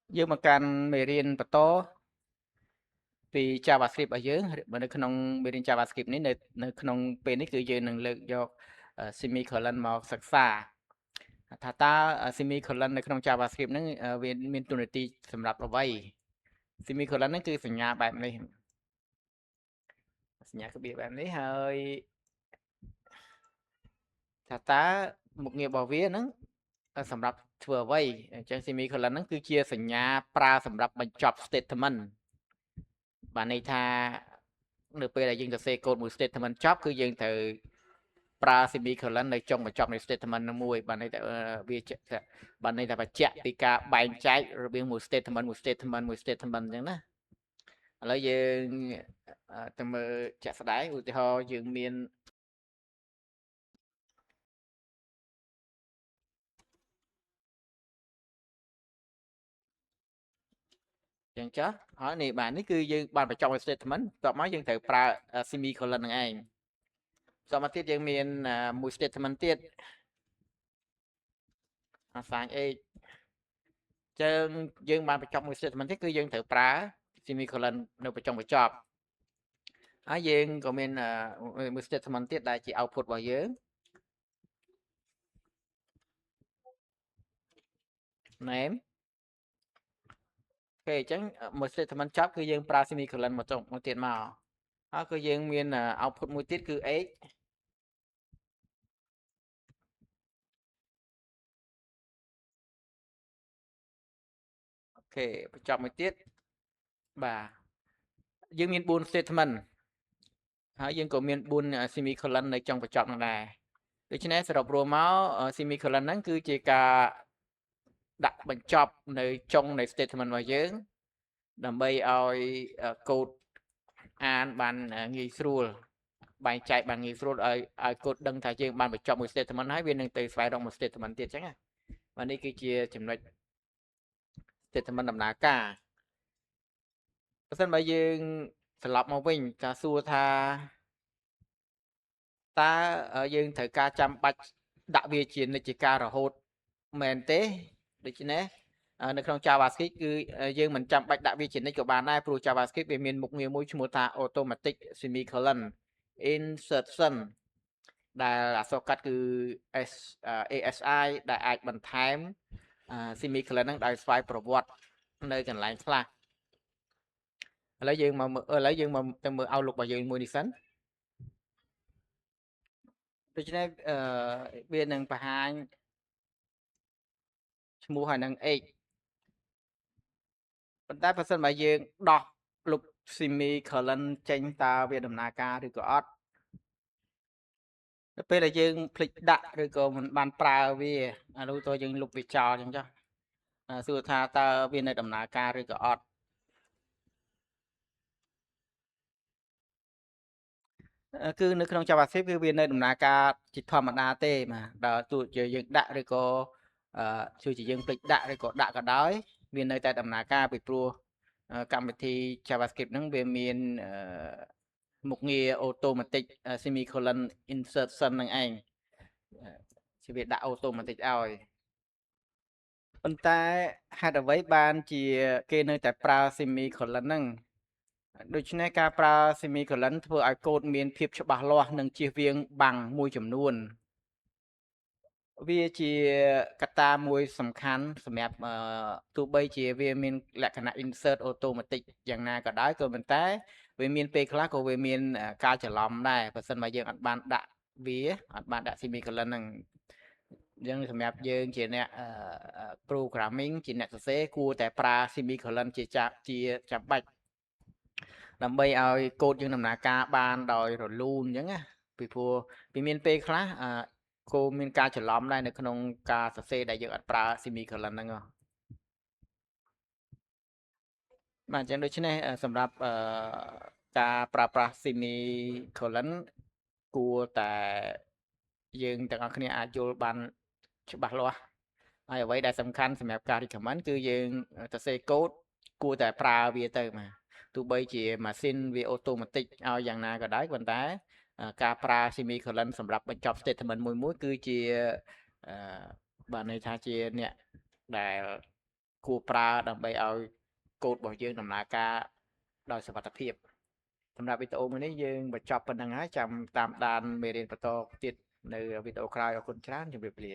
dương mà can mê riêng bật to vì JavaScript ở dưới màនៅក្នុងមេរៀន JavaScript នេះនៅក្នុងពេលនេះគឺយើងនឹងលើកយក semicolon មកសិក្សាថាតើ semicolon នៅក្នុង JavaScript ហ្នឹងវាមានតួនាទីសម្រាប់អ្វី semicolon ហ្នឹងគឺសញ្ញាបែបនេះសញ្ញាក្បៀសបែបនេះហើយថាតើមុខងាររបស់វាហ្នឹងសម្រាប់ធ្វើអ្វីអញ្ចឹង semicolon ហ្នឹងគឺជាសញ្ញាប្រើសម្រាប់បញ្ចប់ statement បានន័យថានៅពេលដែលយើងសរសេរកូដមួយ statement ចប់គឺយើងត្រូវប្រើ semicolon នៅចុងបញ្ចប់នៃ statement នោះមួយបានន័យថាវាបានន័យថាបញ្ជាក់ពីការបែងចែករបៀងមួយ statement មួយ statement មួយ statement អញ្ចឹងណាឥឡូវយើងទៅមើលជាក់ស្ដែងឧទាហរណ៍យើងមានចឹងចុះហើយនេះបាទនេះគឺយើងបានបញ្ចប់ statement បន្ទាប់មកយើងត្រូវប្រើ semicolon នឹងឯងបន្ទាប់មកទៀតយើងមានមួយ statement ទៀត assign age ចឹងយើងបានបញ្ចប់មួយ statement ទៀតគឺយើងត្រូវប្រើ semicolon នៅបញ្ចុងបញ្ចប់ហើយយើងក៏មានមួយ statement ទៀតដែលជា output របស់យើង name អូខេអញ្ចឹងមួយ statement ចប់គឺយើងប្រើ semicolon មកចុងមកទៀតមកហើយក៏យើងមាន output មួយទៀតគឺ age អូខេបញ្ចប់មួយទៀតបាទយើងមាន4 statement ហើយយើងក៏មាន4 semicolon នៅចុងបញ្ចប់នោះដែរដូច្នេះសរុបរួមមក semicolon ហ្នឹងគឺជាការដាក់បញ្ចប់នៅចុងនៃ statement របស់យើងដើម្បីឲ្យកូដអានបានងាយស្រួលបែងចែកបានងាយស្រួលឲ្យកូដដឹងថាយើងបានបញ្ចប់មួយ statement ហើយវានឹងទៅស្វែងរកមួយ statement ទៀតអញ្ចឹងណាបាទនេះគឺជាចំណុច statement ដំណើរការបើសិនបើយើងត្រឡប់មកវិញការសួរថាតើយើងត្រូវការចាំបាច់ដាក់វាជានិច្ចកាលរហូតមែនទេដូច្នេះនៅក្នុង JavaScript គឺយើងមិនចាំបាច់ដាក់វាជានិច្ចក៏បានដែរព្រោះ JavaScript វាមានមុខងារមួយឈ្មោះថា automatic semicolon insertion ដែលអក្សរកាត់គឺ ASI ដែលអាចបន្ថែម semicolon ហ្នឹងដោយស្វ័យប្រវត្តិនៅកន្លែងខ្លះឥឡូវយើងមកទៅមើល outlook របស់យើងមួយនេះសិនដូច្នេះវានឹងបង្ហាញឈ្មោះហើយនឹង x ប៉ុន្តែបើសិនបើយើងដោះលុប semicolon ចេញតើវាដំណើរការឬក៏អត់ទៅពេលដែលយើងភ្លេចដាក់ឬក៏មិនបានប្រើវាឥឡូវតើយើងលុបវាចោលអញ្ចឹងចុះសួរថាតើវានៅដំណើរការឬក៏អត់គឺនៅក្នុង JavaScript គឺវានៅដំណើរការជាធម្មតាទេបាទដល់ទោះជាយើងដាក់ឬក៏ជួយជាយើងភ្លេចដាក់ឬក៏ដាក់ក៏ដោយវានៅតែដំណើរការពីព្រោះកម្មវិធី JavaScript ហ្នឹងវាមានមុខងារ automatic semicolon insertion ហ្នឹងឯងជាវាដាក់ automatic ឲ្យប៉ុន្តែហេតុអ្វីបានជាគេនៅតែប្រើ semicolon ហ្នឹងដូច្នេះការប្រើ semicolon ធ្វើឲ្យកូដមានភាពច្បាស់លាស់និងជៀសវាងបាំងមួយចំនួនវាជាកត្តាមួយសំខាន់សម្រាប់ទោះបីជាវាមានលក្ខណៈ insert automatic យ៉ាងណាក៏ដោយក៏ប៉ុន្តែវាមានពេលខ្លះក៏វាមានការច្រឡំដែរបើសិនបើយើងអត់បានដាក់វាអត់បានដាក់ semicolon ហ្នឹងអញ្ចឹងសម្រាប់យើងជាអ្នកprogramming ជាអ្នកសរសេរគួរតែប្រើ semicolon ជាចាំបាច់ដើម្បីឲ្យកូដយើងដំណើរការបានដោយរលូនអញ្ចឹងណាពីព្រោះវាមានពេលខ្លះគោមានការច្រឡំដែរនៅក្នុងការសរសេរដែលយើងអត់ប្រើ semicolon ហ្នឹងបាទអញ្ចឹងដូច្នេះសម្រាប់ការប្រើប្រាស់ semicolon គួរតែយើងទាំងអស់គ្នាអាចយល់បានច្បាស់លាស់ហើយអ្វីដែលសំខាន់សម្រាប់ការ recommend គឺយើងសរសេរកូដគួរតែប្រើវាទៅបាទទោះបីជាម៉ាស៊ីនវាអូតូម៉ាទិកឲ្យយ៉ាងណាក៏ដោយប៉ុន្តែការប្រើ semicolon សម្រាប់បញ្ចប់ statement មួយគឺជាបាទន័យថាជាអ្នកដែលគ គួរប្រើដើម្បីឲ្យកូដរបស់យើងដំណើរការដោយសុវត្ថិភាពសម្រាប់វីដេអូមួយនេះយើងបញ្ចប់ប៉ុណ្្នឹងហើយចាំតាមដានមេរៀនបន្តទៀតនៅវីដេអូក្រោយអរគុណច្រើនជម្រាបលា